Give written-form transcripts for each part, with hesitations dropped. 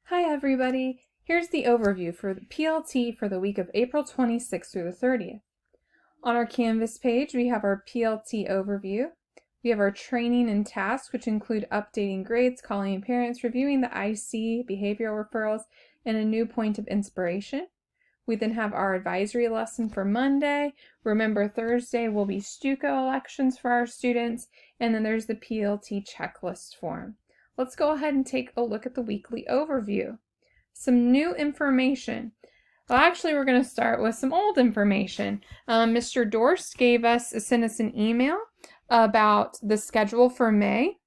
Hi everybody, here's the overview for the PLT for the week of April 26th through the 30th. On our Canvas page, we have our PLT overview. We have our training and tasks, which include updating grades, calling parents, reviewing the IC, behavioral referrals, and a new point of inspiration. We then have our advisory lesson for Monday. Remember, Thursday will be Stuco elections for our students, and then there's the PLT checklist form. Let's go ahead and take a look at the weekly overview. Some new information. Well, actually, we're going to start with some old information. Mr. Dorst sent us an email about the schedule for May,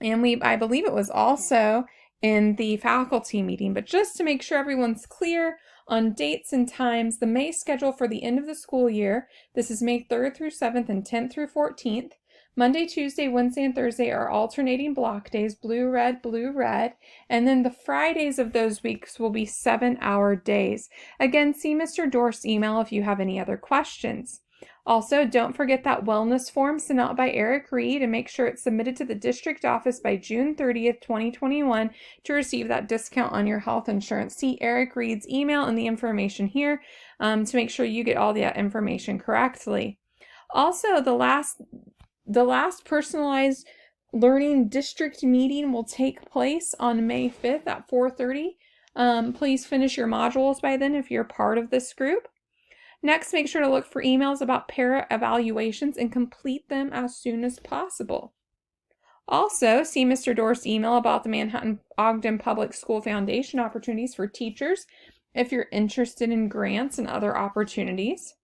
and I believe it was also in the faculty meeting, but just to make sure everyone's clear on dates and times, the May schedule for the end of the school year, this is May 3rd through 7th and 10th through 14th. Monday, Tuesday, Wednesday, and Thursday are alternating block days, blue, red, and then the Fridays of those weeks will be 7-hour days. Again, see Mr. Dorst's email if you have any other questions. Also, don't forget that wellness form sent out by Eric Reed, and make sure it's submitted to the district office by June 30th, 2021 to receive that discount on your health insurance. See Eric Reed's email and the information here to make sure you get all that information correctly. Also, the last personalized learning district meeting will take place on May 5th at 4:30. Please finish your modules by then if you're part of this group. Next, make sure to look for emails about para evaluations and complete them as soon as possible. Also, see Mr. Dorst's email about the Manhattan-Ogden Public School Foundation opportunities for teachers if you're interested in grants and other opportunities.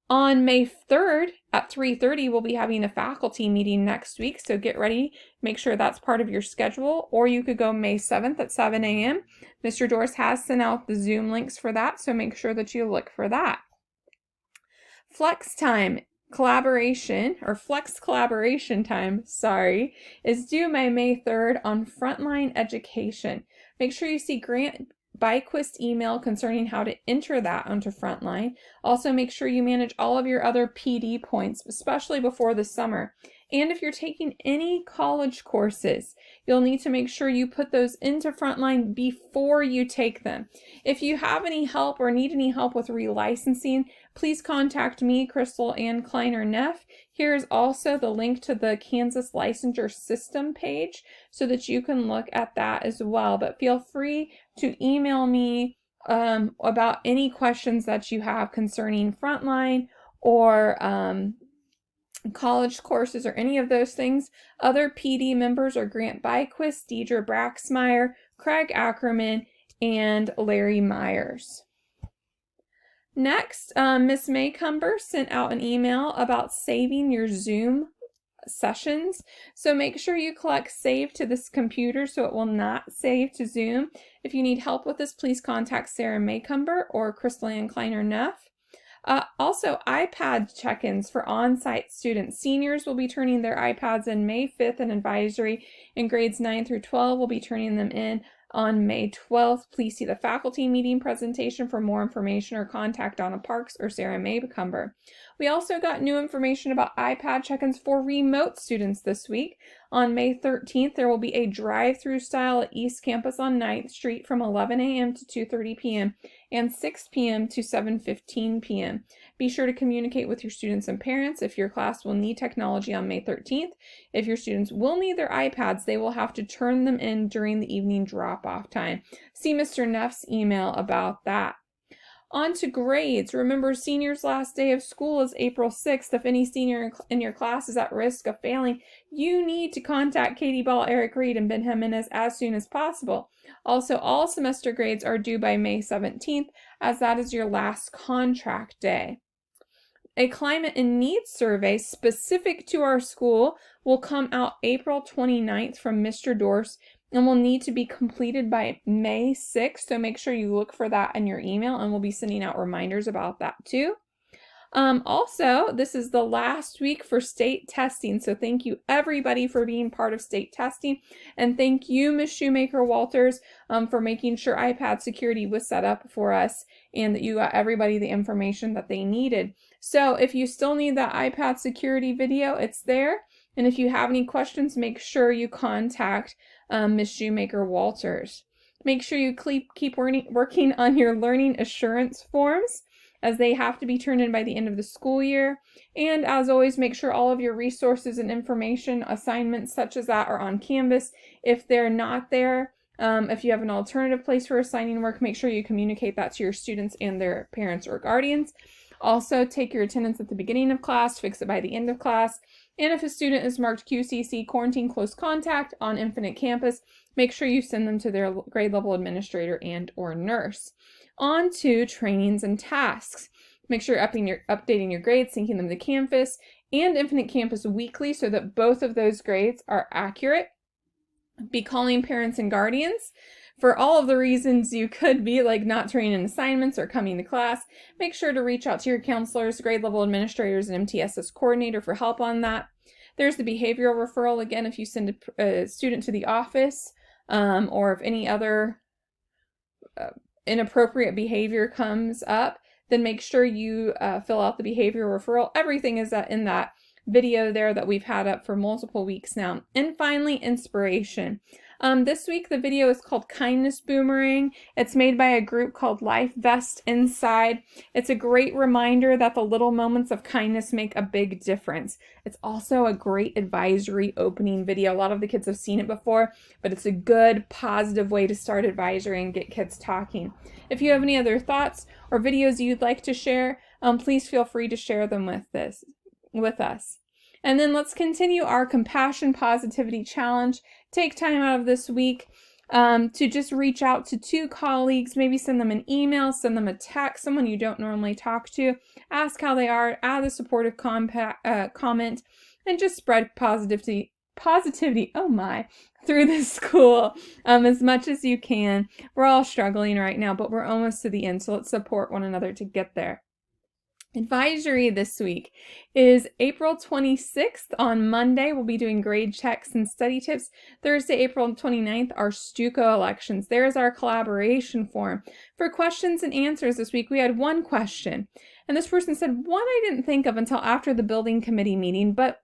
On May 3rd at 3:30, we'll be having a faculty meeting next week, so get ready. Make sure that's part of your schedule, or you could go May 7th at 7 a.m. Mr. Dorst has sent out the Zoom links for that, so make sure that you look for that. Flex collaboration time, is due by May 3rd on Frontline Education. Make sure you see Grant Byquist email concerning how to enter that onto Frontline. Also, make sure you manage all of your other PD points, especially before the summer. And if you're taking any college courses, you'll need to make sure you put those into Frontline before you take them. If you have any help or need any help with relicensing, please contact me, Crystal Ann Kleiner Neff. Here is also the link to the Kansas Licensure System page so that you can look at that as well. But feel free to email me about any questions that you have concerning Frontline or college courses or any of those things. Other PD members are Grant Byquist, Deidre Braxmeyer, Craig Ackerman, and Larry Myers. Next, Miss Maycumber sent out an email about saving your Zoom sessions. So make sure you click save to this computer so it will not save to Zoom. If you need help with this, please contact Sarah Maycumber or Crystal Ann Kleiner Neff. Also, iPad check-ins for on-site students. Seniors will be turning their iPads in May 5th in advisory, and grades 9 through 12 will be turning them in on May 12th. Please see the faculty meeting presentation for more information or contact Donna Parks or Sarah Maycumber. We also got new information about iPad check-ins for remote students this week. On May 13th, there will be a drive-through style at East Campus on 9th Street from 11 a.m. to 2:30 p.m. and 6 p.m. to 7:15 p.m. Be sure to communicate with your students and parents if your class will need technology on May 13th. If your students will need their iPads, they will have to turn them in during the evening drop-off time. See Mr. Neff's email about that. On to grades. Remember, seniors' last day of school is April 6th. If any senior in your class is at risk of failing, you need to contact Katie Ball, Eric Reed, and Ben Jimenez as soon as possible. Also, all semester grades are due by May 17th, as that is your last contract day. A climate and needs survey specific to our school will come out April 29th from Mr. Dorst and will need to be completed by May 6th. So make sure you look for that in your email, and we'll be sending out reminders about that too. Also, this is the last week for state testing, so thank you everybody for being part of state testing, and thank you, Ms. Shoemaker-Walters, for making sure iPad security was set up for us and that you got everybody the information that they needed. So if you still need that iPad security video, it's there, and if you have any questions, make sure you contact Ms. Shoemaker-Walters. Make sure you keep working on your learning assurance forms, as they have to be turned in by the end of the school year. And as always, make sure all of your resources and information, assignments such as that, are on Canvas. If they're not there, if you have an alternative place for assigning work, make sure you communicate that to your students and their parents or guardians. Also, take your attendance at the beginning of class, fix it by the end of class. And if a student is marked QCC, quarantine close contact, on Infinite Campus, make sure you send them to their grade level administrator and or nurse. On to trainings and tasks. Make sure you're updating your grades, syncing them to Canvas and Infinite Campus weekly so that both of those grades are accurate. Be calling parents and guardians for all of the reasons you could be, like not turning in assignments or coming to class. Make sure to reach out to your counselors, grade level administrators, and MTSS coordinator for help on that. There's the behavioral referral. Again, if you send a student to the office, or if any other inappropriate behavior comes up, then make sure you fill out the behavioral referral. Everything is in that video there that we've had up for multiple weeks now. And finally, inspiration. This week the video is called Kindness Boomerang. It's made by a group called Life Vest Inside. It's a great reminder that the little moments of kindness make a big difference. It's also a great advisory opening video. A lot of the kids have seen it before, but it's a good, positive way to start advisory and get kids talking. If you have any other thoughts or videos you'd like to share, please feel free to share them with us. And then let's continue our Compassion Positivity Challenge. Take time out of this week to just reach out to 2 colleagues, maybe send them an email, send them a text, someone you don't normally talk to, ask how they are, add a supportive comment, and just spread positivity, through the school as much as you can. We're all struggling right now, but we're almost to the end, so let's support one another to get there. Advisory this week is April 26th. On Monday, we'll be doing grade checks and study tips. Thursday, April 29th, are Stuco elections. There's our collaboration form. For questions and answers this week, we had one question. And this person said, one I didn't think of until after the building committee meeting, but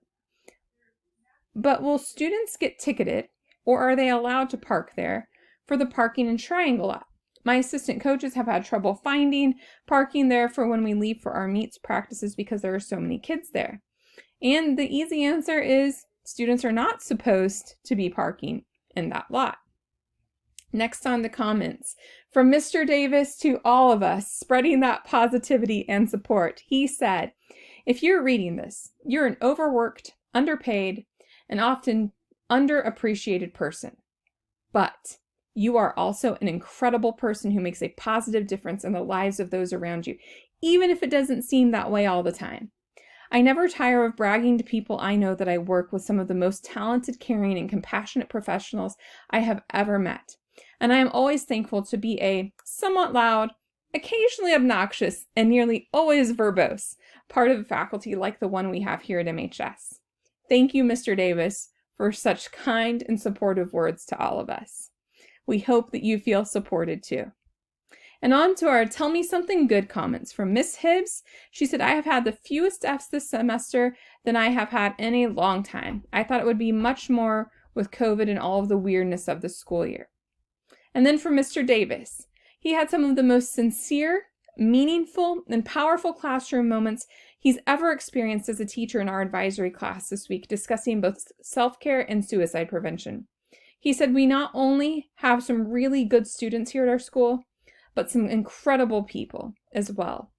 will students get ticketed, or are they allowed to park there for the parking and triangle lot? My assistant coaches have had trouble finding parking there for when we leave for our meets practices because there are so many kids there. And the easy answer is students are not supposed to be parking in that lot. Next on the comments, from Mr. Davis to all of us, spreading that positivity and support. He said, if you're reading this, you're an overworked, underpaid, and often underappreciated person. But you are also an incredible person who makes a positive difference in the lives of those around you, even if it doesn't seem that way all the time. I never tire of bragging to people I know that I work with some of the most talented, caring, and compassionate professionals I have ever met. And I am always thankful to be a somewhat loud, occasionally obnoxious, and nearly always verbose part of a faculty like the one we have here at MHS. Thank you, Mr. Davis, for such kind and supportive words to all of us. We hope that you feel supported too. And on to our Tell Me Something Good comments from Miss Hibbs. She said, I have had the fewest F's this semester than I have had in a long time. I thought it would be much more with COVID and all of the weirdness of the school year. And then from Mr. Davis, he had some of the most sincere, meaningful, and powerful classroom moments he's ever experienced as a teacher in our advisory class this week, discussing both self-care and suicide prevention. He said, we not only have some really good students here at our school, but some incredible people as well.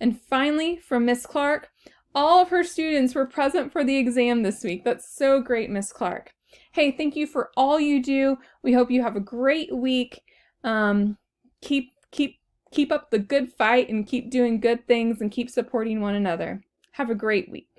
And finally, from Miss Clark, all of her students were present for the exam this week. That's so great, Miss Clark. Hey, thank you for all you do. We hope you have a great week. Keep up the good fight and keep doing good things and keep supporting one another. Have a great week.